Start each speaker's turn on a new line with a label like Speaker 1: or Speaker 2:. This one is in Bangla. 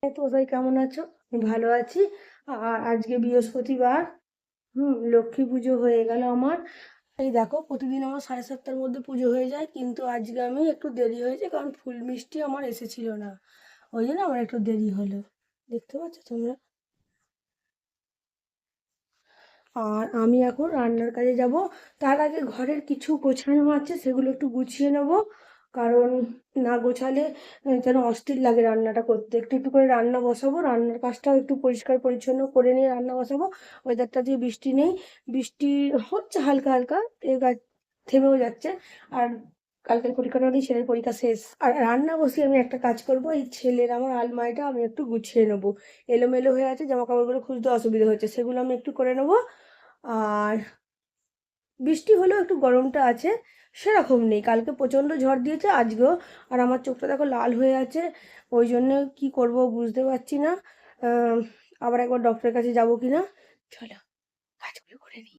Speaker 1: তোমরা কেমন আছো? আমি ভালো আছি। আর আজকে বৃহস্পতিবার, লক্ষ্মী পুজো হয়ে গেল আমার। এই দেখো, প্রতিদিন আমার 7:30টার মধ্যে পুজো হয়ে যায়, কিন্তু আজকে আমি একটু দেরি হয়েছে কারণ ফুল মিষ্টি আমার এসেছিল না, ওই জন্য আমার একটু দেরি হলো। দেখতে পাচ্ছ তোমরা? আর আমি এখন রান্নার কাজে যাব। তার আগে ঘরের কিছু গোছানো আছে, সেগুলো একটু গুছিয়ে নেব। কারণ না গোছালে যেন অস্থির লাগে রান্নাটা করতে। একটু একটু করে রান্না বসাবো, রান্নার কাজটাও একটু পরিষ্কার পরিচ্ছন্ন করে নিয়ে রান্না বসাবো। ওয়েদারটা দিয়ে বৃষ্টি নেই, বৃষ্টি হচ্ছে হালকা হালকা, থেমেও যাচ্ছে। আর কালকের পরীক্ষাটা নেই, ছেলের পরীক্ষা শেষ। আর রান্না বসিয়ে আমি একটা কাজ করব, এই ছেলের আমার আলমারিটা আমি একটু গুছিয়ে নেবো। এলোমেলো হয়ে আছে, জামা কাপড়গুলো খুঁজতে অসুবিধা হচ্ছে, সেগুলো আমি একটু করে নেবো। আর বৃষ্টি হলেও একটু গরমটা আছে, সেরকম নেই। কালকে প্রচণ্ড ঝড় দিয়েছে, আজকেও। আর আমার চোখটা দেখো লাল হয়ে আছে, ওই জন্য কি করব বুঝতে পারছি না। আবার একবার ডক্টরের কাছে যাবো কি না। চলো, কাজগুলো করে নিই।